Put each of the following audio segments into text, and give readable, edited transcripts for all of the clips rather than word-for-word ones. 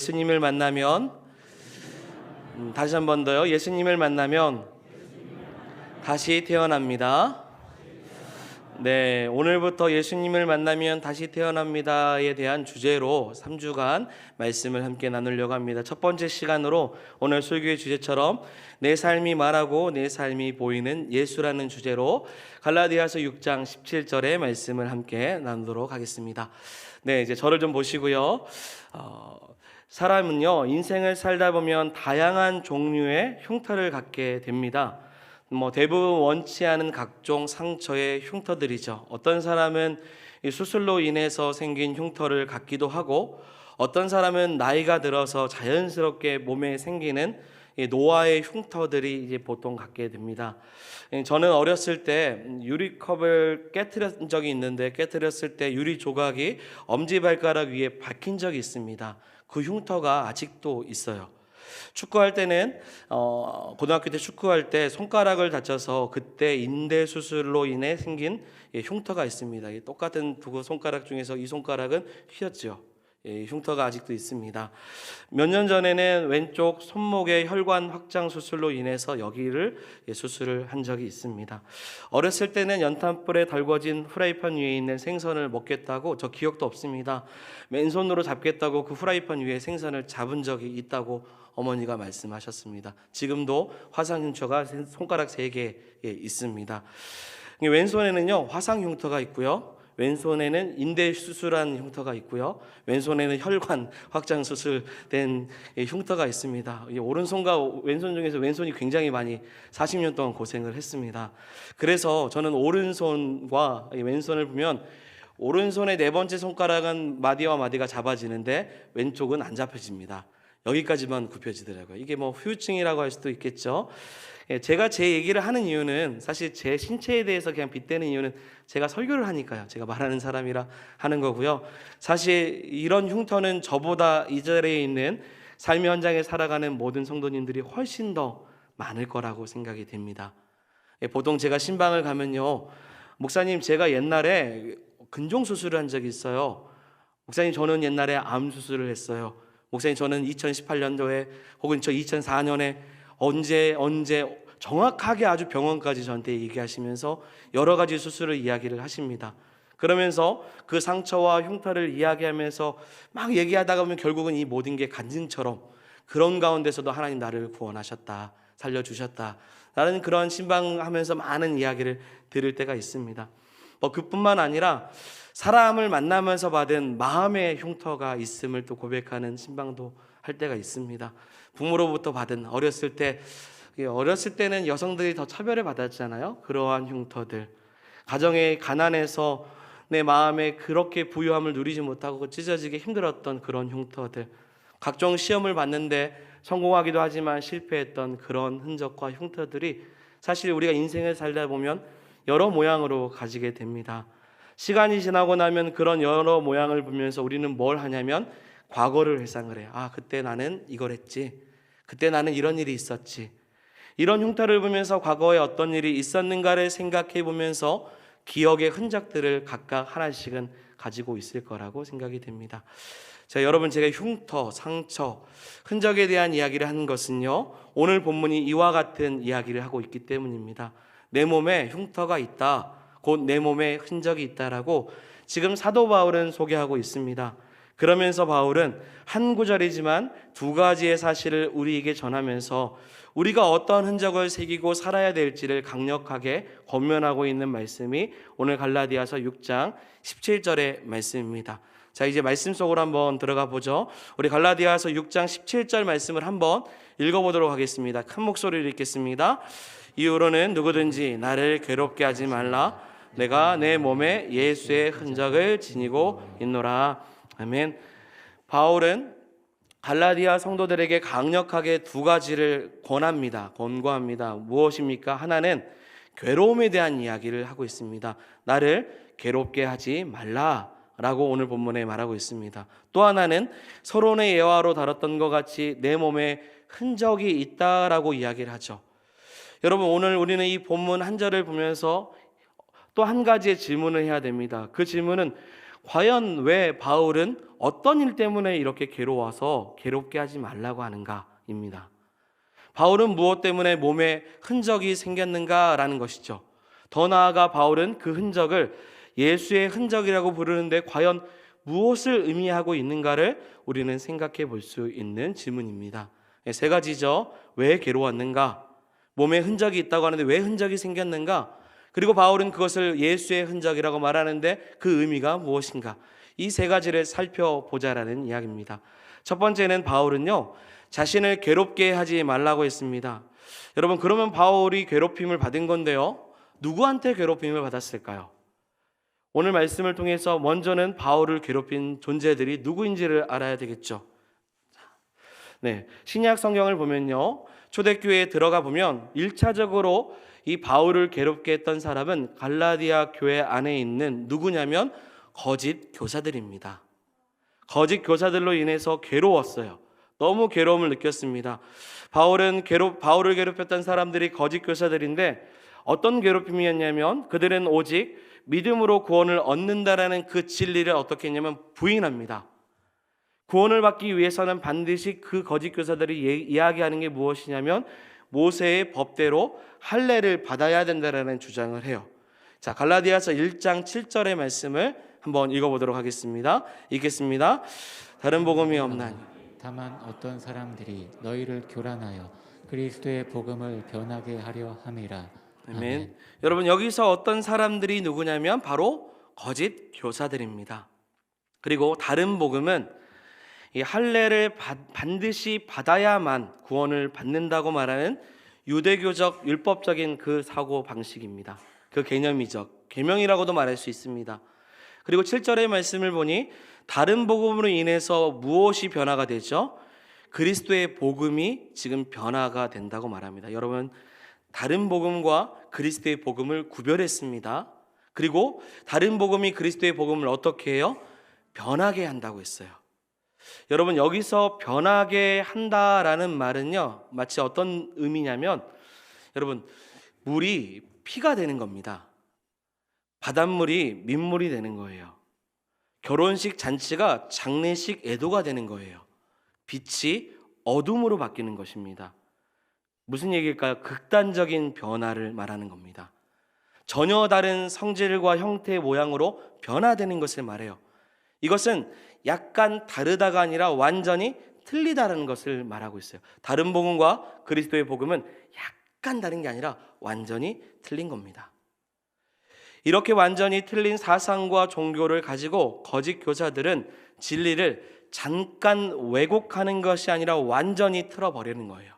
예수님을 만나면 다시 한 번 더요. 예수님을 만나면 다시 태어납니다. 네, 오늘부터 예수님을 만나면 다시 태어납니다에 대한 주제로 3주간 말씀을 함께 나누려고 합니다. 첫 번째 시간으로 오늘 설교의 주제처럼 내 삶이 말하고 내 삶이 보이는 예수라는 주제로 갈라디아서 6장 17절의 말씀을 함께 나누도록 하겠습니다. 네, 이제 저를 좀 보시고요. 사람은요, 인생을 살다 보면 다양한 종류의 흉터를 갖게 됩니다. 대부분 원치 않은 각종 상처의 흉터들이죠. 어떤 사람은 수술로 인해서 생긴 흉터를 갖기도 하고, 어떤 사람은 나이가 들어서 자연스럽게 몸에 생기는 노화의 흉터들이 이제 보통 갖게 됩니다. 저는 어렸을 때 유리컵을 깨트린 적이 있는데, 깨트렸을 때 유리 조각이 엄지발가락 위에 박힌 적이 있습니다. 그 흉터가 아직도 있어요. 축구할 때는 고등학교 때 축구할 때 손가락을 다쳐서 그때 인대 수술로 인해 생긴 흉터가 있습니다. 똑같은 두 손가락 중에서 이 손가락은 휘었죠. 흉터가 아직도 있습니다. 몇 년 전에는 왼쪽 손목의 혈관 확장 수술로 인해서 여기를 수술을 한 적이 있습니다. 어렸을 때는 연탄불에 달궈진 프라이팬 위에 있는 생선을 먹겠다고, 저 기억도 없습니다, 맨손으로 잡겠다고 그 프라이팬 위에 생선을 잡은 적이 있다고 어머니가 말씀하셨습니다. 지금도 화상 흉터가 손가락 3개에 있습니다. 왼손에는요, 화상 흉터가 있고요, 왼손에는 인대 수술한 흉터가 있고요, 왼손에는 혈관 확장 수술된 흉터가 있습니다. 오른손과 왼손 중에서 왼손이 굉장히 많이 40년 동안 고생을 했습니다. 그래서 저는 오른손과 왼손을 보면 오른손의 4번째 손가락은 마디와 마디가 잡아지는데 왼쪽은 안 잡혀집니다. 여기까지만 굽혀지더라고요. 이게 후유증이라고 할 수도 있겠죠. 제가 제 얘기를 하는 이유는, 사실 제 신체에 대해서 그냥 빗대는 이유는 제가 설교를 하니까요. 제가 말하는 사람이라 하는 거고요. 사실 이런 흉터는 저보다 이 자리에 있는 삶의 현장에 살아가는 모든 성도님들이 훨씬 더 많을 거라고 생각이 됩니다. 보통 제가 신방을 가면요, 목사님, 제가 옛날에 근종 수술을 한 적이 있어요. 목사님, 저는 옛날에 암 수술을 했어요. 목사님, 저는 2018년도에 혹은 2004년에 언제 정확하게 아주 병원까지 저한테 얘기하시면서 여러 가지 수술을 이야기를 하십니다. 그러면서 그 상처와 흉터를 이야기하면서 막 얘기하다가 보면 결국은 이 모든 게 간증처럼, 그런 가운데서도 하나님 나를 구원하셨다, 살려주셨다, 나는 그런 신방하면서 많은 이야기를 들을 때가 있습니다. 그뿐만 아니라 사람을 만나면서 받은 마음의 흉터가 있음을 또 고백하는 신방도 할 때가 있습니다. 부모로부터 받은, 어렸을 때는 여성들이 더 차별을 받았잖아요. 그러한 흉터들, 가정의 가난에서 내 마음에 그렇게 부유함을 누리지 못하고 찢어지게 힘들었던 그런 흉터들, 각종 시험을 봤는데 성공하기도 하지만 실패했던 그런 흔적과 흉터들이 사실 우리가 인생을 살다 보면 여러 모양으로 가지게 됩니다. 시간이 지나고 나면 그런 여러 모양을 보면서 우리는 뭘 하냐면 과거를 회상을 해요. 그때 나는 이걸 했지, 그때 나는 이런 일이 있었지. 이런 흉터를 보면서 과거에 어떤 일이 있었는가를 생각해 보면서 기억의 흔적들을 각각 하나씩은 가지고 있을 거라고 생각이 됩니다. 자, 여러분, 제가 흉터, 상처, 흔적에 대한 이야기를 하는 것은요, 오늘 본문이 이와 같은 이야기를 하고 있기 때문입니다. 내 몸에 흉터가 있다, 곧 내 몸에 흔적이 있다라고 지금 사도 바울은 소개하고 있습니다. 그러면서 바울은 한 구절이지만 2가지의 사실을 우리에게 전하면서 우리가 어떤 흔적을 새기고 살아야 될지를 강력하게 권면하고 있는 말씀이 오늘 갈라디아서 6장 17절의 말씀입니다. 자, 이제 말씀 속으로 한번 들어가 보죠. 우리 갈라디아서 6장 17절 말씀을 한번 읽어보도록 하겠습니다. 큰 목소리로 읽겠습니다. 이후로는 누구든지 나를 괴롭게 하지 말라. 내가 내 몸에 예수의 흔적을 지니고 있노라. 아멘. 바울은 갈라디아 성도들에게 강력하게 2가지를 권고합니다. 무엇입니까? 하나는 괴로움에 대한 이야기를 하고 있습니다. 나를 괴롭게 하지 말라라고 오늘 본문에 말하고 있습니다. 또 하나는 서론의 예화로 다뤘던 것 같이 내 몸에 흔적이 있다라고 이야기를 하죠. 여러분, 오늘 우리는 이 본문 한 절을 보면서 또 한 가지의 질문을 해야 됩니다. 그 질문은 과연 왜 바울은 어떤 일 때문에 이렇게 괴로워서 괴롭게 하지 말라고 하는가입니다. 바울은 무엇 때문에 몸에 흔적이 생겼는가라는 것이죠. 더 나아가 바울은 그 흔적을 예수의 흔적이라고 부르는데 과연 무엇을 의미하고 있는가를 우리는 생각해 볼 수 있는 질문입니다. 세 가지죠. 왜 괴로웠는가? 몸에 흔적이 있다고 하는데 왜 흔적이 생겼는가? 그리고 바울은 그것을 예수의 흔적이라고 말하는데 그 의미가 무엇인가? 이 세 가지를 살펴보자라는 이야기입니다. 첫 번째는 바울은요, 자신을 괴롭게 하지 말라고 했습니다. 여러분, 그러면 바울이 괴롭힘을 받은 건데요, 누구한테 괴롭힘을 받았을까요? 오늘 말씀을 통해서 먼저는 바울을 괴롭힌 존재들이 누구인지를 알아야 되겠죠. 네, 신약 성경을 보면요, 초대교회에 들어가 보면 1차적으로 이 바울을 괴롭게 했던 사람은 갈라디아 교회 안에 있는 누구냐면 거짓 교사들입니다. 거짓 교사들로 인해서 괴로웠어요. 너무 괴로움을 느꼈습니다. 바울을 괴롭혔던 사람들이 거짓 교사들인데 어떤 괴롭힘이었냐면 그들은 오직 믿음으로 구원을 얻는다라는 그 진리를 어떻게 했냐면 부인합니다. 구원을 받기 위해서는 반드시 그 거짓 교사들이 이야기하는 게 무엇이냐면 모세의 법대로 할례를 받아야 된다라는 주장을 해요. 자, 갈라디아서 1장 7절의 말씀을 한번 읽어보도록 하겠습니다. 읽겠습니다. 다른 복음이 없나니 다만 어떤 사람들이 너희를 교란하여 그리스도의 복음을 변하게 하려 함이라. 아멘. 여러분, 여기서 어떤 사람들이 누구냐면 바로 거짓 교사들입니다. 그리고 다른 복음은 이 할례를 반드시 받아야만 구원을 받는다고 말하는 유대교적 율법적인 그 사고 방식입니다. 그 개념이죠. 계명이라고도 말할 수 있습니다. 그리고 7절의 말씀을 보니 다른 복음으로 인해서 무엇이 변화가 되죠? 그리스도의 복음이 지금 변화가 된다고 말합니다. 여러분, 다른 복음과 그리스도의 복음을 구별했습니다. 그리고 다른 복음이 그리스도의 복음을 어떻게 해요? 변하게 한다고 했어요. 여러분, 여기서 변하게 한다라는 말은요, 마치 어떤 의미냐면 여러분, 물이 피가 되는 겁니다. 바닷물이 민물이 되는 거예요. 결혼식 잔치가 장례식 애도가 되는 거예요. 빛이 어둠으로 바뀌는 것입니다. 무슨 얘기일까요? 극단적인 변화를 말하는 겁니다. 전혀 다른 성질과 형태 모양으로 변화되는 것을 말해요. 이것은 약간 다르다가 아니라 완전히 틀리다라는 것을 말하고 있어요. 다른 복음과 그리스도의 복음은 약간 다른 게 아니라 완전히 틀린 겁니다. 이렇게 완전히 틀린 사상과 종교를 가지고 거짓 교사들은 진리를 잠깐 왜곡하는 것이 아니라 완전히 틀어버리는 거예요.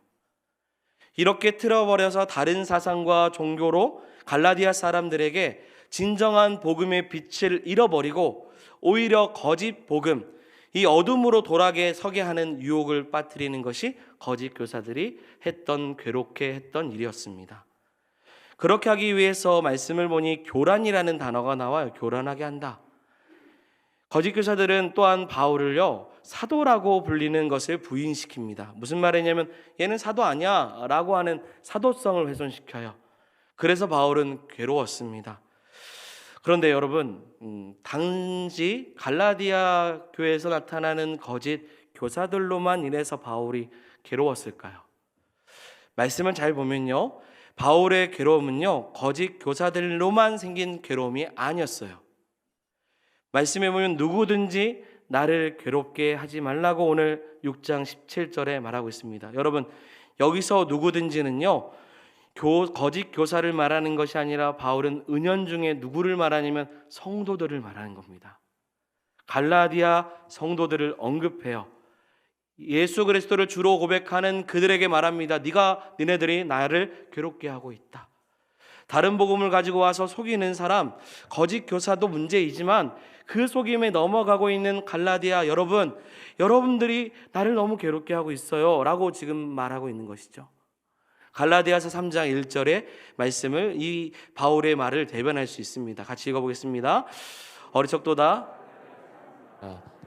이렇게 틀어버려서 다른 사상과 종교로 갈라디아 사람들에게 진정한 복음의 빛을 잃어버리고 오히려 거짓 복음, 이 어둠으로 돌아게 서게 하는 유혹을 빠뜨리는 것이 거짓 교사들이 괴롭게 했던 일이었습니다. 그렇게 하기 위해서 말씀을 보니 교란이라는 단어가 나와요. 교란하게 한다. 거짓 교사들은 또한 바울을요, 사도라고 불리는 것을 부인시킵니다. 무슨 말이냐면 얘는 사도 아니야 라고 하는 사도성을 훼손시켜요. 그래서 바울은 괴로웠습니다. 그런데 여러분, 당시 갈라디아 교회에서 나타나는 거짓 교사들로만 인해서 바울이 괴로웠을까요? 말씀을 잘 보면요, 바울의 괴로움은요, 거짓 교사들로만 생긴 괴로움이 아니었어요. 말씀해 보면 누구든지 나를 괴롭게 하지 말라고 오늘 6장 17절에 말하고 있습니다. 여러분, 여기서 누구든지는요, 거짓 교사를 말하는 것이 아니라 바울은 은연중에 누구를 말하냐면 성도들을 말하는 겁니다. 갈라디아 성도들을 언급해요. 예수 그리스도를 주로 고백하는 그들에게 말합니다. 니네들이 나를 괴롭게 하고 있다. 다른 복음을 가지고 와서 속이는 사람, 거짓 교사도 문제이지만 그 속임에 넘어가고 있는 갈라디아 여러분들이 나를 너무 괴롭게 하고 있어요 라고 지금 말하고 있는 것이죠. 갈라디아서 3장 1절의 말씀을 이 바울의 말을 대변할 수 있습니다. 같이 읽어보겠습니다. 어리석도다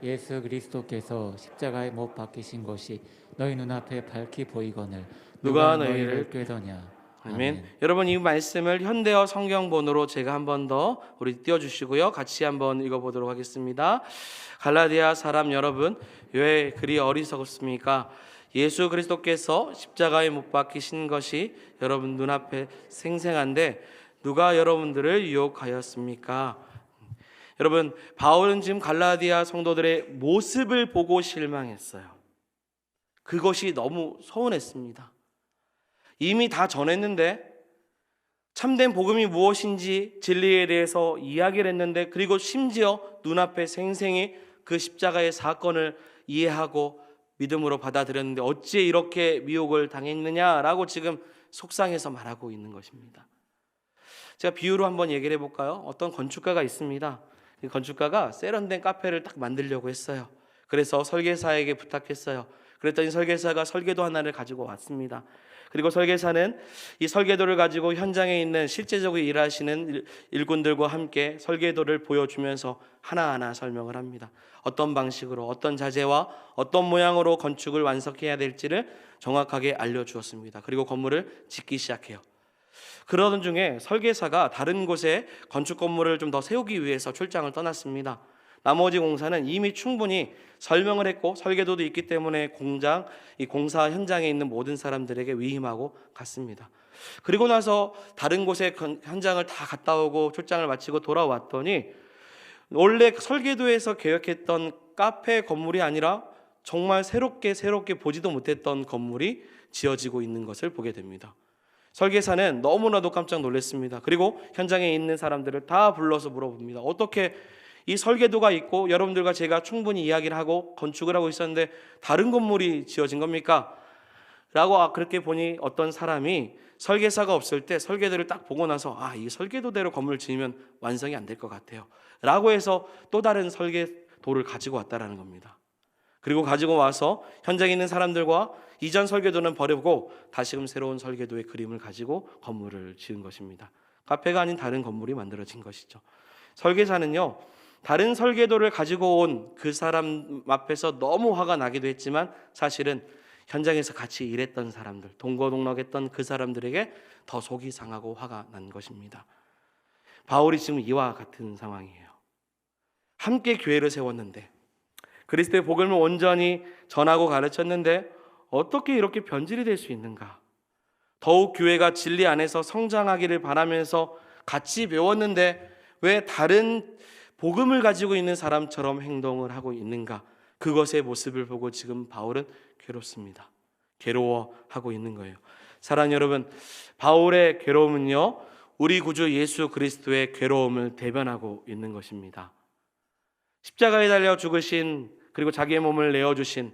예수 그리스도께서 십자가에 못 박히신 것이 너희 눈앞에 밝히 보이거늘 누가 너희를 꾀더냐. 아멘. 아멘. 여러분 이 말씀을 현대어 성경본으로 제가 한 번 더 우리 띄워주시고요. 같이 한번 읽어보도록 하겠습니다. 갈라디아 사람 여러분, 왜 그리 어리석습니까? 예수 그리스도께서 십자가에 못 박히신 것이 여러분 눈앞에 생생한데 누가 여러분들을 유혹하였습니까? 여러분, 바울은 지금 갈라디아 성도들의 모습을 보고 실망했어요. 그것이 너무 서운했습니다. 이미 다 전했는데, 참된 복음이 무엇인지 진리에 대해서 이야기를 했는데, 그리고 심지어 눈앞에 생생히 그 십자가의 사건을 이해하고 믿음으로 받아들였는데 어찌 이렇게 미혹을 당했느냐라고 지금 속상해서 말하고 있는 것입니다. 제가 비유로 한번 얘기를 해볼까요? 어떤 건축가가 있습니다. 이 건축가가 세련된 카페를 딱 만들려고 했어요. 그래서 설계사에게 부탁했어요. 그랬더니 설계사가 설계도 하나를 가지고 왔습니다. 그리고 설계사는 이 설계도를 가지고 현장에 있는 실제적으로 일하시는 일꾼들과 함께 설계도를 보여주면서 하나하나 설명을 합니다. 어떤 방식으로, 어떤 자재와 어떤 모양으로 건축을 완성해야 될지를 정확하게 알려주었습니다. 그리고 건물을 짓기 시작해요. 그러던 중에 설계사가 다른 곳에 건축 건물을 좀 더 세우기 위해서 출장을 떠났습니다. 나머지 공사는 이미 충분히 설명을 했고 설계도도 있기 때문에 이 공사 현장에 있는 모든 사람들에게 위임하고 갔습니다. 그리고 나서 다른 곳에 현장을 다 갔다 오고 출장을 마치고 돌아왔더니 원래 설계도에서 계획했던 카페 건물이 아니라 정말 새롭게 보지도 못했던 건물이 지어지고 있는 것을 보게 됩니다. 설계사는 너무나도 깜짝 놀랐습니다. 그리고 현장에 있는 사람들을 다 불러서 물어봅니다. 어떻게 이 설계도가 있고 여러분들과 제가 충분히 이야기를 하고 건축을 하고 있었는데 다른 건물이 지어진 겁니까? 라고 그렇게 보니 어떤 사람이 설계사가 없을 때 설계도를 딱 보고 나서 이 설계도대로 건물을 지으면 완성이 안 될 것 같아요 라고 해서 또 다른 설계도를 가지고 왔다라는 겁니다. 그리고 가지고 와서 현장에 있는 사람들과 이전 설계도는 버리고 다시금 새로운 설계도의 그림을 가지고 건물을 지은 것입니다. 카페가 아닌 다른 건물이 만들어진 것이죠. 설계사는요, 다른 설계도를 가지고 온 그 사람 앞에서 너무 화가 나기도 했지만 사실은 현장에서 같이 일했던 사람들, 동거동락했던 그 사람들에게 더 속이 상하고 화가 난 것입니다. 바울이 지금 이와 같은 상황이에요. 함께 교회를 세웠는데 그리스도의 복음을 온전히 전하고 가르쳤는데 어떻게 이렇게 변질이 될 수 있는가? 더욱 교회가 진리 안에서 성장하기를 바라면서 같이 배웠는데 왜 다른 복음을 가지고 있는 사람처럼 행동을 하고 있는가? 그것의 모습을 보고 지금 바울은 괴롭습니다. 괴로워하고 있는 거예요. 사랑하는 여러분, 바울의 괴로움은요, 우리 구주 예수 그리스도의 괴로움을 대변하고 있는 것입니다. 십자가에 달려 죽으신, 그리고 자기의 몸을 내어주신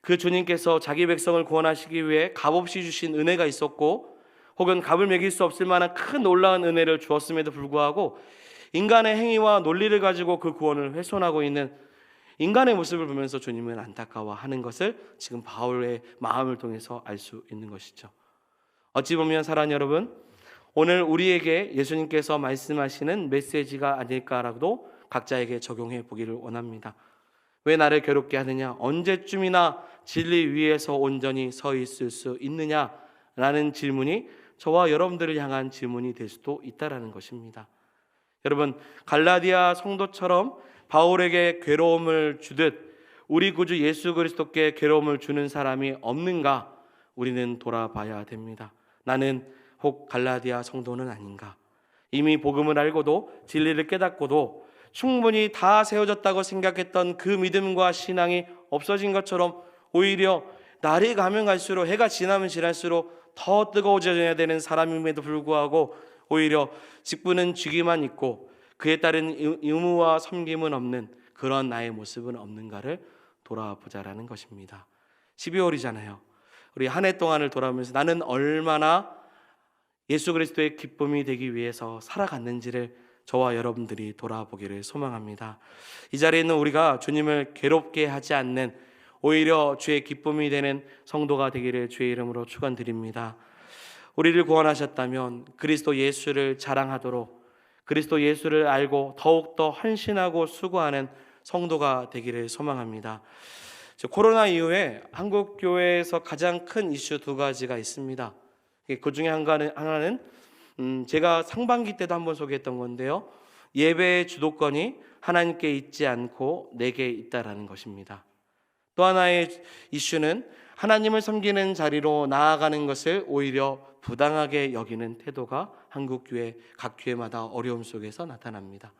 그 주님께서 자기 백성을 구원하시기 위해 값없이 주신 은혜가 있었고, 혹은 값을 매길 수 없을 만한 큰 놀라운 은혜를 주었음에도 불구하고 인간의 행위와 논리를 가지고 그 구원을 훼손하고 있는 인간의 모습을 보면서 주님은 안타까워하는 것을 지금 바울의 마음을 통해서 알 수 있는 것이죠. 어찌 보면 사랑하는 여러분, 오늘 우리에게 예수님께서 말씀하시는 메시지가 아닐까라고도 각자에게 적용해 보기를 원합니다. 왜 나를 괴롭게 하느냐? 언제쯤이나 진리 위에서 온전히 서 있을 수 있느냐? 라는 질문이 저와 여러분들을 향한 질문이 될 수도 있다라는 것입니다. 여러분, 갈라디아 성도처럼 바울에게 괴로움을 주듯 우리 구주 예수 그리스도께 괴로움을 주는 사람이 없는가? 우리는 돌아봐야 됩니다. 나는 혹 갈라디아 성도는 아닌가? 이미 복음을 알고도 진리를 깨닫고도 충분히 다 세워졌다고 생각했던 그 믿음과 신앙이 없어진 것처럼 오히려 날이 가면 갈수록, 해가 지나면 지날수록 더 뜨거워져야 되는 사람임에도 불구하고 오히려 직분은 쥐기만 있고 그에 따른 의무와 섬김은 없는 그런 나의 모습은 없는가를 돌아보자라는 것입니다. 12월이잖아요. 우리 한 해 동안을 돌아보면서 나는 얼마나 예수 그리스도의 기쁨이 되기 위해서 살아갔는지를 저와 여러분들이 돌아보기를 소망합니다. 이 자리에 있는 우리가 주님을 괴롭게 하지 않는, 오히려 주의 기쁨이 되는 성도가 되기를 주의 이름으로 축원드립니다. 우리를 구원하셨다면 그리스도 예수를 자랑하도록, 그리스도 예수를 알고 더욱더 헌신하고 수고하는 성도가 되기를 소망합니다. 코로나 이후에 한국 교회에서 가장 큰 이슈 두 가지가 있습니다. 그 중에 하나는 제가 상반기 때도 한번 소개했던 건데요. 예배의 주도권이 하나님께 있지 않고 내게 있다라는 것입니다. 또 하나의 이슈는 하나님을 섬기는 자리로 나아가는 것을 오히려 부당하게 여기는 태도가 한국 교회 각 교회마다 어려움 속에서 나타납니다.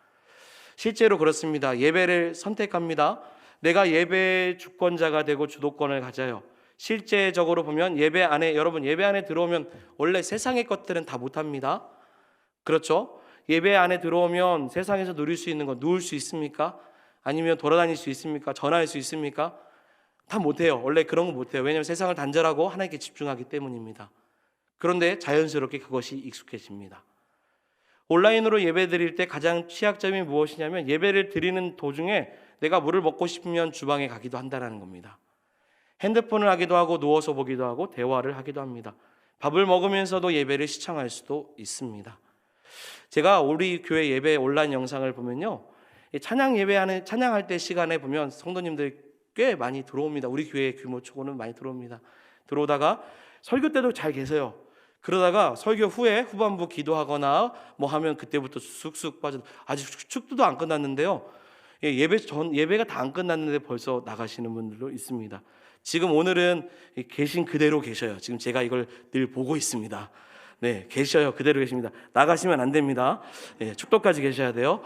실제로 그렇습니다. 예배를 선택합니다. 내가 예배의 주권자가 되고 주도권을 가져요. 실제적으로 보면 여러분 예배 안에 들어오면 원래 세상의 것들은 다 못합니다. 그렇죠? 예배 안에 들어오면 세상에서 누릴 수 있는 거 누울 수 있습니까? 아니면 돌아다닐 수 있습니까? 전화할 수 있습니까? 다 못해요. 원래 그런 거 못해요. 왜냐하면 세상을 단절하고 하나님께 집중하기 때문입니다. 그런데 자연스럽게 그것이 익숙해집니다. 온라인으로 예배 드릴 때 가장 취약점이 무엇이냐면 예배를 드리는 도중에 내가 물을 먹고 싶으면 주방에 가기도 한다는 겁니다. 핸드폰을 하기도 하고 누워서 보기도 하고 대화를 하기도 합니다. 밥을 먹으면서도 예배를 시청할 수도 있습니다. 제가 우리 교회 예배 온라인 영상을 보면요, 찬양할 때 시간에 보면 성도님들 꽤 많이 들어옵니다. 우리 교회 규모 초고는 많이 들어옵니다. 들어오다가 설교 때도 잘 계세요. 그러다가 설교 후에 후반부 기도하거나 뭐 하면 그때부터 쑥쑥 빠져. 아직 축도도 안 끝났는데요. 예배가 다 안 끝났는데 벌써 나가시는 분들도 있습니다. 지금 오늘은 계신 그대로 계셔요. 지금 제가 이걸 늘 보고 있습니다. 네, 계셔요. 그대로 계십니다. 나가시면 안 됩니다. 네, 축도까지 계셔야 돼요.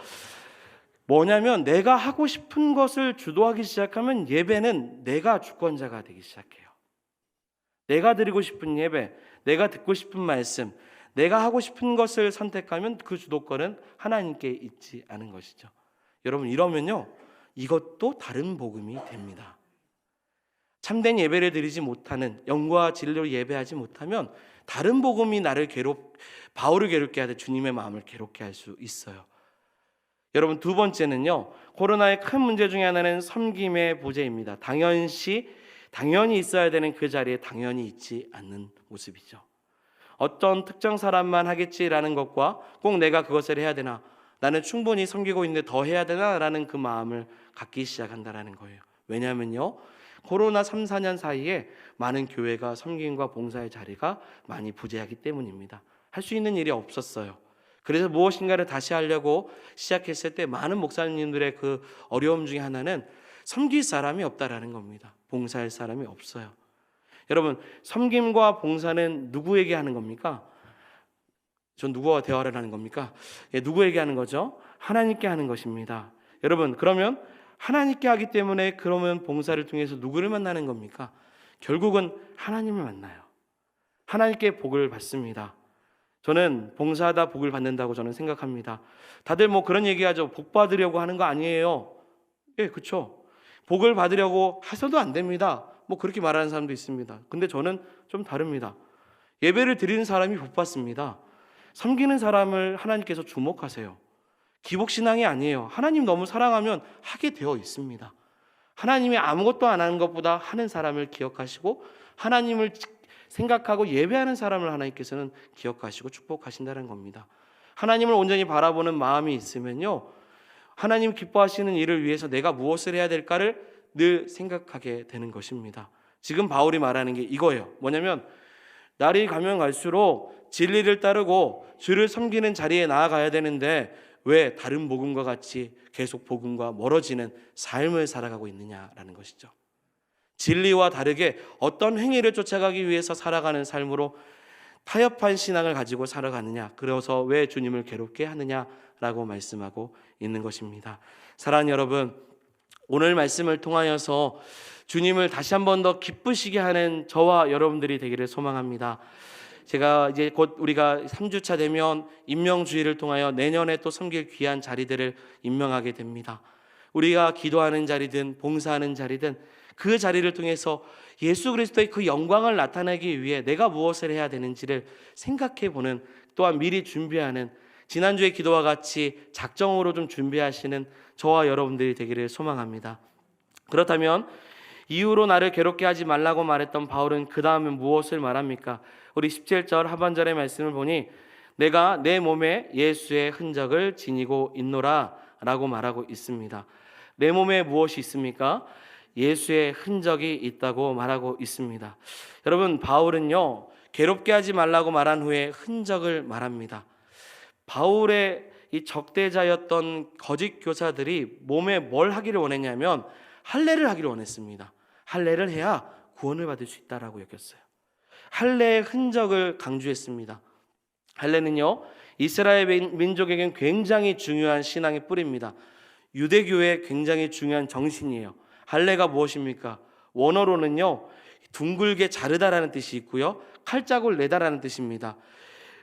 뭐냐면 내가 하고 싶은 것을 주도하기 시작하면 예배는 내가 주권자가 되기 시작해요. 내가 드리고 싶은 예배, 내가 듣고 싶은 말씀, 내가 하고 싶은 것을 선택하면 그 주도권은 하나님께 있지 않은 것이죠. 여러분 이러면요, 이것도 다른 복음이 됩니다. 참된 예배를 드리지 못하는, 영과 진리로 예배하지 못하면 다른 복음이 바울을 괴롭게 하되 주님의 마음을 괴롭게 할 수 있어요. 여러분 두 번째는요, 코로나의 큰 문제 중에 하나는 섬김의 부재입니다. 당연히 있어야 되는 그 자리에 당연히 있지 않는 모습이죠. 어떤 특정 사람만 하겠지라는 것과 꼭 내가 그것을 해야 되나, 나는 충분히 섬기고 있는데 더 해야 되나라는 그 마음을 갖기 시작한다는 거예요. 왜냐하면요, 코로나 3, 4년 사이에 많은 교회가 섬김과 봉사의 자리가 많이 부재하기 때문입니다. 할 수 있는 일이 없었어요. 그래서 무엇인가를 다시 하려고 시작했을 때 많은 목사님들의 그 어려움 중에 하나는 섬길 사람이 없다라는 겁니다. 봉사할 사람이 없어요. 여러분, 섬김과 봉사는 누구에게 하는 겁니까? 전 누구와 대화를 하는 겁니까? 누구에게 하는 거죠? 하나님께 하는 것입니다. 여러분, 그러면 하나님께 하기 때문에 그러면 봉사를 통해서 누구를 만나는 겁니까? 결국은 하나님을 만나요. 하나님께 복을 받습니다. 저는 봉사하다 복을 받는다고 저는 생각합니다. 다들 뭐 그런 얘기하죠. 복 받으려고 하는 거 아니에요. 예, 그렇죠. 복을 받으려고 하셔도 안 됩니다. 뭐 그렇게 말하는 사람도 있습니다. 근데 저는 좀 다릅니다. 예배를 드리는 사람이 복 받습니다. 섬기는 사람을 하나님께서 주목하세요. 기복신앙이 아니에요. 하나님 너무 사랑하면 하게 되어 있습니다. 하나님이 아무것도 안 하는 것보다 하는 사람을 기억하시고 하나님을 생각하고 예배하는 사람을 하나님께서는 기억하시고 축복하신다는 겁니다. 하나님을 온전히 바라보는 마음이 있으면요, 하나님 기뻐하시는 일을 위해서 내가 무엇을 해야 될까를 늘 생각하게 되는 것입니다. 지금 바울이 말하는 게 이거예요. 뭐냐면 날이 가면 갈수록 진리를 따르고 주를 섬기는 자리에 나아가야 되는데 왜 다른 복음과 같이 계속 복음과 멀어지는 삶을 살아가고 있느냐라는 것이죠. 진리와 다르게 어떤 행위를 쫓아가기 위해서 살아가는 삶으로 타협한 신앙을 가지고 살아가느냐, 그래서 왜 주님을 괴롭게 하느냐라고 말씀하고 있는 것입니다. 사랑하는 여러분, 오늘 말씀을 통하여서 주님을 다시 한 번 더 기쁘시게 하는 저와 여러분들이 되기를 소망합니다. 제가 이제 곧 우리가 3주차 되면 임명주의를 통하여 내년에 또 섬길 귀한 자리들을 임명하게 됩니다. 우리가 기도하는 자리든 봉사하는 자리든 그 자리를 통해서 예수 그리스도의 그 영광을 나타내기 위해 내가 무엇을 해야 되는지를 생각해 보는, 또한 미리 준비하는, 지난주의 기도와 같이 작정으로 좀 준비하시는 저와 여러분들이 되기를 소망합니다. 그렇다면 이후로 나를 괴롭게 하지 말라고 말했던 바울은 그 다음에 무엇을 말합니까? 우리 17절 하반절의 말씀을 보니 내가 내 몸에 예수의 흔적을 지니고 있노라 라고 말하고 있습니다. 내 몸에 무엇이 있습니까? 예수의 흔적이 있다고 말하고 있습니다. 여러분, 바울은요, 괴롭게 하지 말라고 말한 후에 흔적을 말합니다. 바울의 이 적대자였던 거짓 교사들이 몸에 뭘 하기를 원했냐면 할례를 하기를 원했습니다. 할례를 해야 구원을 받을 수 있다라고 여겼어요. 할례의 흔적을 강조했습니다. 할례는요, 이스라엘 민족에겐 굉장히 중요한 신앙의 뿌리입니다. 유대교의 굉장히 중요한 정신이에요. 할례가 무엇입니까? 원어로는요, 둥글게 자르다라는 뜻이 있고요, 칼자국을 내다라는 뜻입니다.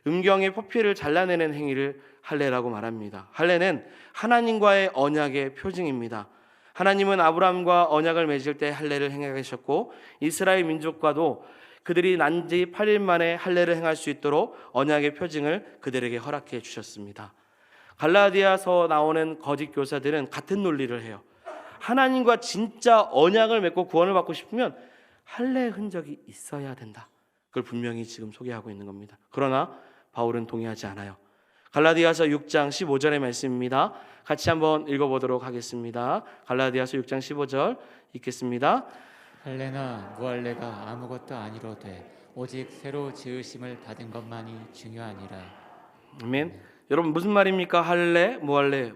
음경의 포피를 잘라내는 행위를 할례라고 말합니다. 할례는 하나님과의 언약의 표징입니다. 하나님은 아브라함과 언약을 맺을 때 할례를 행하셨고, 이스라엘 민족과도 그들이 난 지 8일 만에 할례를 행할 수 있도록 언약의 표징을 그들에게 허락해 주셨습니다. 갈라디아서 나오는 거짓 교사들은 같은 논리를 해요. 하나님과 진짜 언약을 맺고 구원을 받고 싶으면 할례의 흔적이 있어야 된다. 그걸 분명히 지금 소개하고 있는 겁니다. 그러나 바울은 동의하지 않아요. 갈라디아서 6장 15절의 말씀입니다. 같이 한번 읽어보도록 하겠습니다. 갈라디아서 6장 15절 읽겠습니다. 할례나 무할례가 아무것도 아니로되 오직 새로 지으심을 받은 것만이 중요하니라. 아멘. 여러분, 무슨 말입니까? 할례, 무할례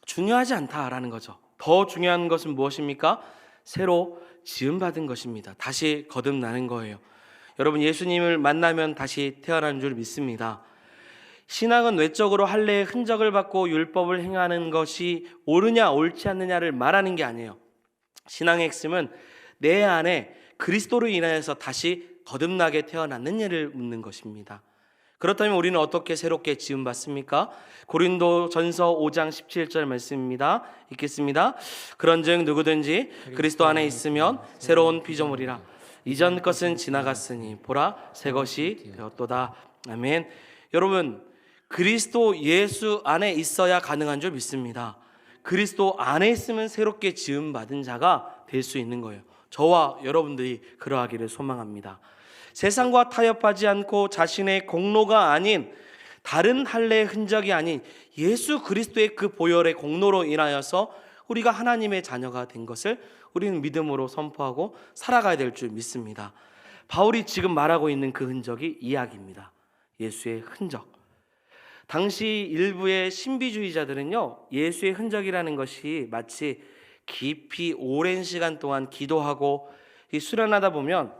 중요하지 않다라는 거죠. 더 중요한 것은 무엇입니까? 새로 지음받은 것입니다. 다시 거듭나는 거예요. 여러분, 예수님을 만나면 다시 태어나는 줄 믿습니다. 신앙은 외적으로 할례의 흔적을 받고 율법을 행하는 것이 옳으냐 옳지 않느냐를 말하는 게 아니에요. 신앙의 핵심은 내 안에 그리스도로 인하여서 다시 거듭나게 태어났는 예를 묻는 것입니다. 그렇다면 우리는 어떻게 새롭게 지음받습니까? 고린도전서 5장 17절 말씀입니다. 읽겠습니다. 그런즉 누구든지 그리스도 안에 있으면 새로운 피조물이라. 이전 것은 지나갔으니 보라 새 것이 되었도다. 아멘. 여러분, 그리스도 예수 안에 있어야 가능한 줄 믿습니다. 그리스도 안에 있으면 새롭게 지음받은 자가 될 수 있는 거예요. 저와 여러분들이 그러하기를 소망합니다. 세상과 타협하지 않고 자신의 공로가 아닌 다른 할례의 흔적이 아닌 예수 그리스도의 그 보혈의 공로로 인하여서 우리가 하나님의 자녀가 된 것을 우리는 믿음으로 선포하고 살아가야 될 줄 믿습니다. 바울이 지금 말하고 있는 그 흔적이 이야기입니다. 예수의 흔적. 당시 일부의 신비주의자들은요, 예수의 흔적이라는 것이 마치 깊이 오랜 시간 동안 기도하고 수련하다 보면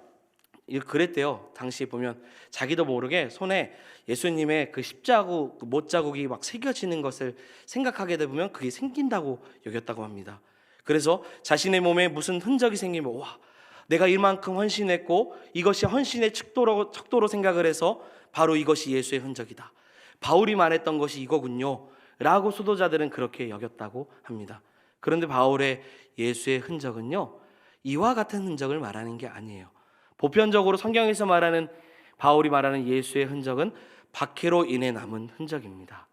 그랬대요. 당시 보면 자기도 모르게 손에 예수님의 그 십자구, 그 못자국이 막 새겨지는 것을 생각하게 되면 그게 생긴다고 여겼다고 합니다. 그래서 자신의 몸에 무슨 흔적이 생기면 와, 내가 이만큼 헌신했고 이것이 헌신의 척도로 생각을 해서 바로 이것이 예수의 흔적이다. 바울이 말했던 것이 이거군요 라고 수도자들은 그렇게 여겼다고 합니다. 그런데 바울의 예수의 흔적은요, 이와 같은 흔적을 말하는 게 아니에요. 보편적으로 성경에서 말하는, 바울이 말하는 예수의 흔적은 박해로 인해 남은 흔적입니다.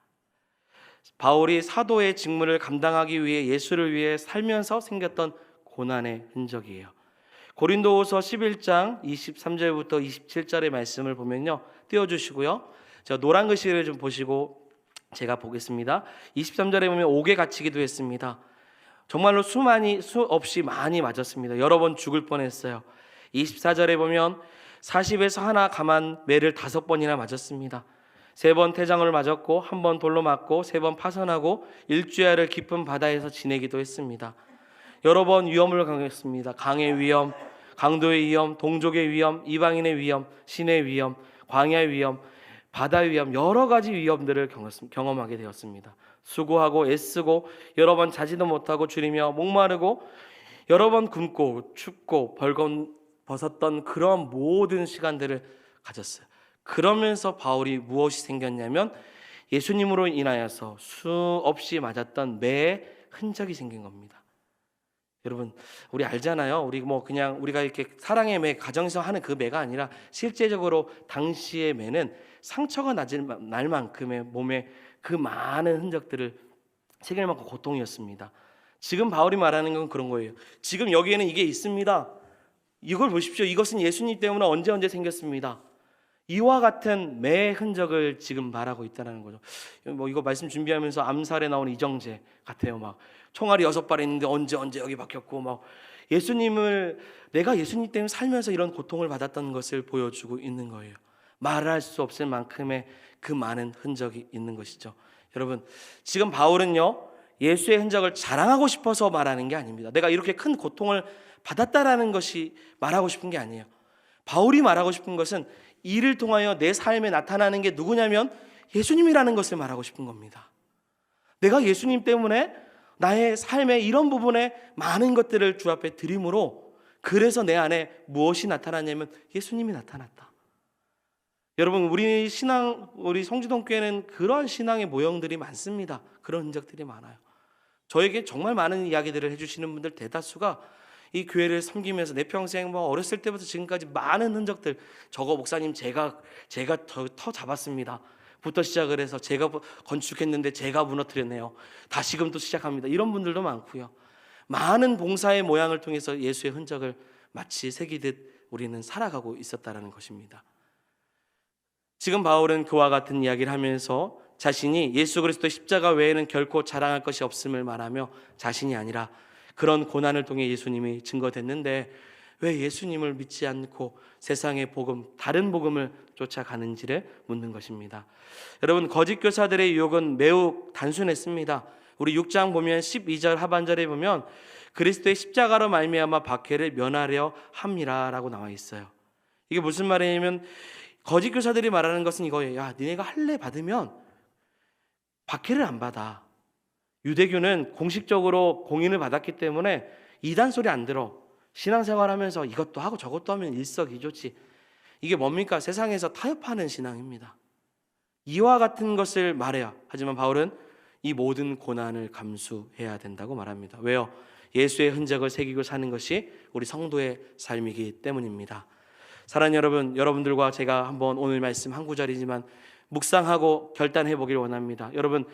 바울이 사도의 직무를 감당하기 위해 예수를 위해 살면서 생겼던 고난의 흔적이에요. 고린도후서 11장 23절부터 27절의 말씀을 보면요, 띄워주시고요, 저 노란 글씨를 좀 보시고 제가 보겠습니다. 23절에 보면 옥에 갇히기도 했습니다. 정말로 수 없이 많이 맞았습니다. 여러 번 죽을 뻔했어요. 24절에 보면 40에서 하나 감한 매를 5번이나 맞았습니다. 3번 태장을 맞았고 1번 돌로 맞고 3번 파선하고 일주야를 깊은 바다에서 지내기도 했습니다. 여러 번 위험을 당했습니다. 강의 위험, 강도의 위험, 동족의 위험, 이방인의 위험, 신의 위험, 광야의 위험, 바다의 위험, 여러 가지 위험들을 경험하게 되었습니다. 수고하고 애쓰고 여러 번 자지도 못하고 줄이며 목마르고 여러 번 굶고 춥고 벌거벗었던 그런 모든 시간들을 가졌어요. 그러면서 바울이 무엇이 생겼냐면 예수님으로 인하여서 수없이 맞았던 매의 흔적이 생긴 겁니다. 여러분, 우리 알잖아요. 우리 그냥 우리가 이렇게 사랑의 매, 가정에서 하는 그 매가 아니라 실제적으로 당시의 매는 상처가 날 만큼의 몸에 그 많은 흔적들을 새길 만큼 고통이었습니다. 지금 바울이 말하는 건 그런 거예요. 지금 여기에는 이게 있습니다. 이걸 보십시오. 이것은 예수님 때문에 언제 생겼습니다. 이와 같은 매의 흔적을 지금 말하고 있다는 거죠. 이거 말씀 준비하면서 암살에 나온 이정재 같아요. 막 총알이 6발 있는데 언제 여기 박혔고 막 내가 예수님 때문에 살면서 이런 고통을 받았던 것을 보여주고 있는 거예요. 말할 수 없을 만큼의 그 많은 흔적이 있는 것이죠. 여러분, 지금 바울은요, 예수의 흔적을 자랑하고 싶어서 말하는 게 아닙니다. 내가 이렇게 큰 고통을 받았다라는 것이 말하고 싶은 게 아니에요. 바울이 말하고 싶은 것은 이를 통하여 내 삶에 나타나는 게 누구냐면 예수님이라는 것을 말하고 싶은 겁니다. 내가 예수님 때문에 나의 삶의 이런 부분에 많은 것들을 주 앞에 드림으로, 그래서 내 안에 무엇이 나타나냐면 예수님이 나타났다. 여러분, 우리 성지동교회는 그러한 신앙의 모형들이 많습니다. 그런 흔적들이 많아요. 저에게 정말 많은 이야기들을 해주시는 분들 대다수가 이 교회를 섬기면서 내 평생 어렸을 때부터 지금까지 많은 흔적들, 저거 목사님 제가 터 잡았습니다 부터 시작을 해서 제가 건축했는데 제가 무너뜨렸네요, 다시금 또 시작합니다, 이런 분들도 많고요. 많은 봉사의 모양을 통해서 예수의 흔적을 마치 새기듯 우리는 살아가고 있었다는 것입니다. 지금 바울은 그와 같은 이야기를 하면서 자신이 예수 그리스도의 십자가 외에는 결코 자랑할 것이 없음을 말하며 자신이 아니라 그런 고난을 통해 예수님이 증거됐는데 왜 예수님을 믿지 않고 세상의 복음, 다른 복음을 쫓아가는지를 묻는 것입니다. 여러분, 거짓 교사들의 유혹은 매우 단순했습니다. 우리 6장 보면 12절 하반절에 보면 그리스도의 십자가로 말미암아 박해를 면하려 함이라라고 나와 있어요. 이게 무슨 말이냐면 거짓 교사들이 말하는 것은 이거예요. 야, 니네가 할례 받으면 박해를 안 받아. 유대교는 공식적으로 공인을 받았기 때문에 이단 소리 안 들어. 신앙생활하면서 이것도 하고 저것도 하면 일석이조지. 이게 뭡니까? 세상에서 타협하는 신앙입니다. 이와 같은 것을 말해야. 하지만 바울은 이 모든 고난을 감수해야 된다고 말합니다. 왜요? 예수의 흔적을 새기고 사는 것이 우리 성도의 삶이기 때문입니다. 사랑하는 여러분, 여러분들과 제가 한번 오늘 말씀 한 구절이지만 묵상하고 결단해 보기를 원합니다. 여러분,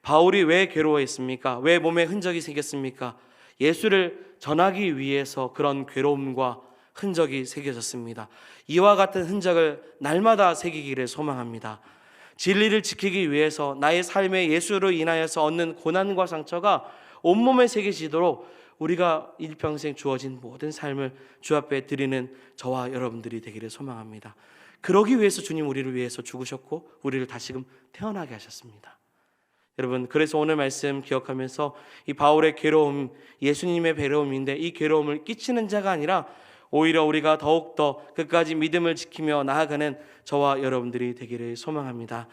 바울이 왜 괴로워했습니까? 왜 몸에 흔적이 생겼습니까? 예수를 전하기 위해서 그런 괴로움과 흔적이 새겨졌습니다. 이와 같은 흔적을 날마다 새기기를 소망합니다. 진리를 지키기 위해서 나의 삶에 예수로 인하여서 얻는 고난과 상처가 온몸에 새겨지도록 우리가 일평생 주어진 모든 삶을 주 앞에 드리는 저와 여러분들이 되기를 소망합니다. 그러기 위해서 주님 우리를 위해서 죽으셨고 우리를 다시금 태어나게 하셨습니다. 여러분, 그래서 오늘 말씀 기억하면서 이 바울의 괴로움, 예수님의 괴로움인데 이 괴로움을 끼치는 자가 아니라 오히려 우리가 더욱더 끝까지 믿음을 지키며 나아가는 저와 여러분들이 되기를 소망합니다.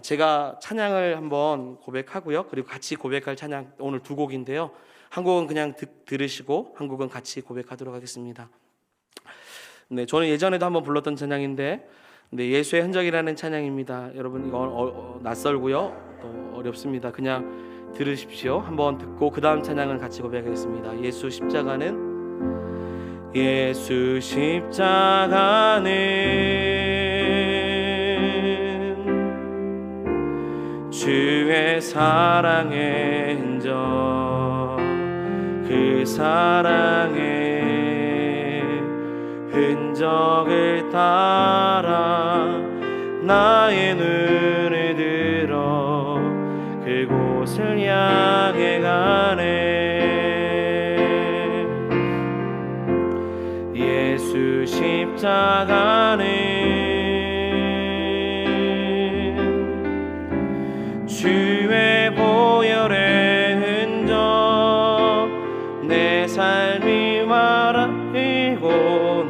제가 찬양을 한번 고백하고요, 그리고 같이 고백할 찬양 오늘 두 곡인데요, 한 곡은 그냥 들으시고 한 곡은 같이 고백하도록 하겠습니다. 네, 저는 예전에도 한번 불렀던 찬양인데 예수의 흔적이라는 찬양입니다. 여러분, 이거 낯설고요, 또 어렵습니다. 그냥 들으십시오. 한번 듣고 그 다음 찬양은 같이 고백하겠습니다. 예수 십자가는 주의 사랑의 흔적, 그 사랑의 흔적을 따라 나의 눈을 들어 그곳을 향해 가네. 예수 십자가는 주의 보혈의 흔적, 내 삶이 말하고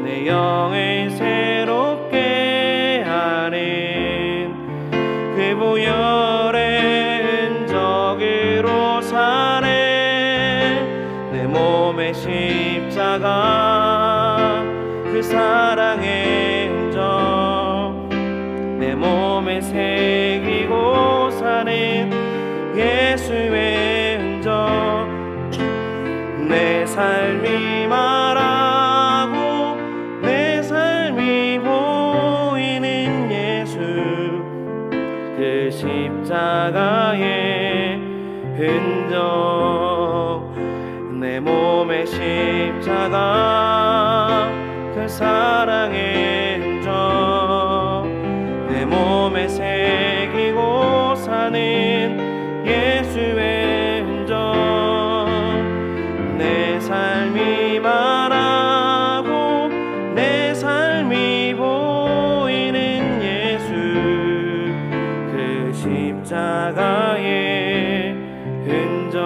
내 영을 새롭게 하는 그 보혈의 흔적으로 사네. 내 몸의 십자가, 그 사랑의 흔적 내 몸에 새기고 사는 예수의 흔적, 내 삶이 말하고 내 삶이 보이는 예수, 그 십자가의 흔적, 내 몸의 십자가, 그 사랑의 흔적 내 몸에 새기고 사는 예수의 흔적, 내 삶이 십자가의 흔적.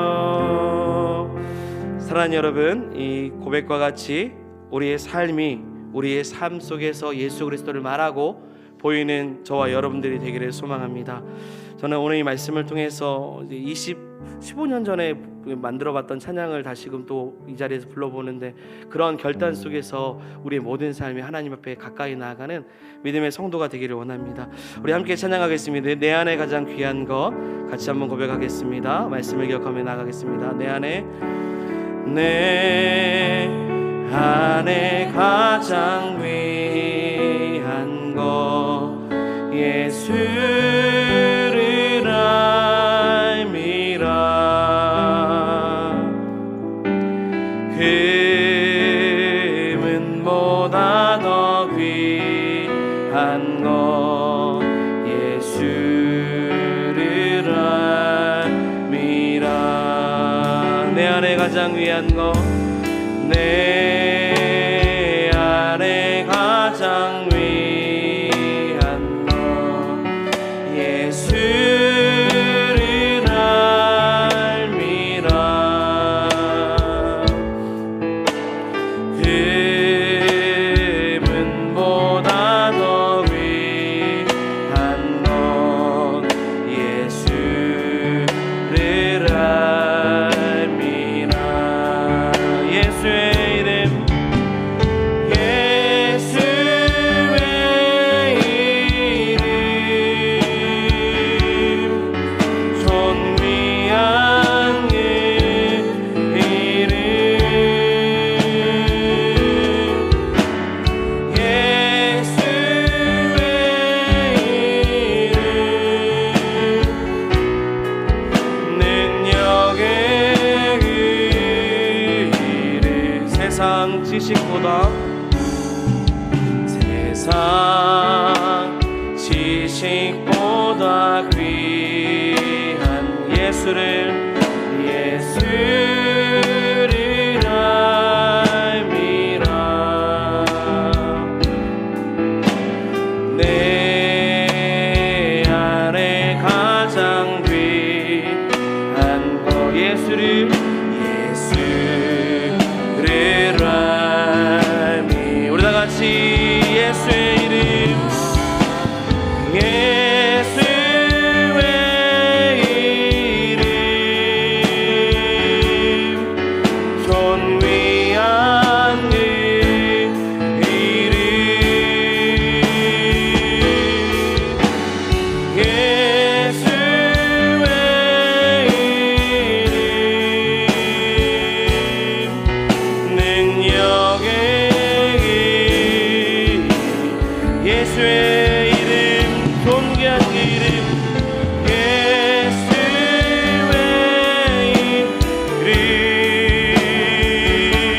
사랑하는 여러분, 이 고백과 같이 우리의 삶 속에서 예수 그리스도를 말하고 보이는 저와 여러분들이 되기를 소망합니다. 저는 오늘 이 말씀을 통해서 15년 전에 만들어봤던 찬양을 다시금 또 이 자리에서 불러보는데, 그런 결단 속에서 우리의 모든 삶이 하나님 앞에 가까이 나아가는 믿음의 성도가 되기를 원합니다. 우리 함께 찬양하겠습니다. 내 안에 가장 귀한 것 같이 한번 고백하겠습니다. 말씀을 기억하며 나가겠습니다. 내 안에 가장 귀한 것 예수를 알미라. 금은보다 더 귀한 것 예수를 알미라. 내 안에 가장 귀한 것, 내 안에 가장 귀한 것 예수를 알미라. 금은보다 더 귀한 것 예수를 알미라. 예수의 이름, 존귀한 그 이름, 예수의 이름, 능력의 그 이름. 세상 지식보다 귀한 예수를 알미라. 내 안에 가장 귀한 것 예수를 알미. 우리 다 같이 예수의 이름, 예수의 이름, 존귀한 그 이름, 예수의 이름, 능력의 그 예수의 이름, 존귀한 그 이름, 예수의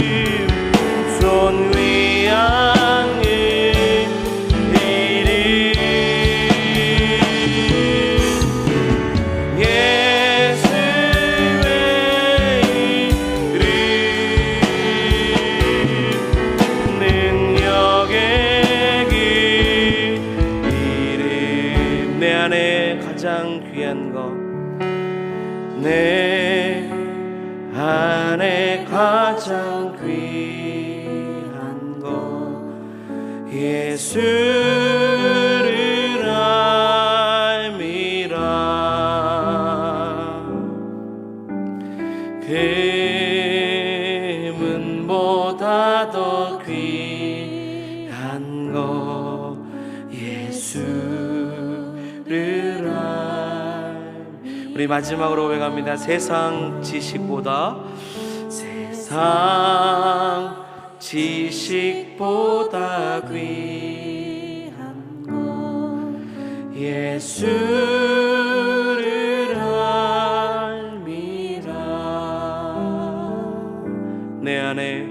이름, 존귀한 그 이름, 예수의 이름, 능력의 그 이름. 내 안에 가장 귀한 것, 내 안에 가장 귀한 것 예수를 알미라. 금은보다 더 귀한 것 예수를 알미. 우리 마지막으로 고백합니다. 세상 지식보다 귀한 것 예수를 알미라. 내 안에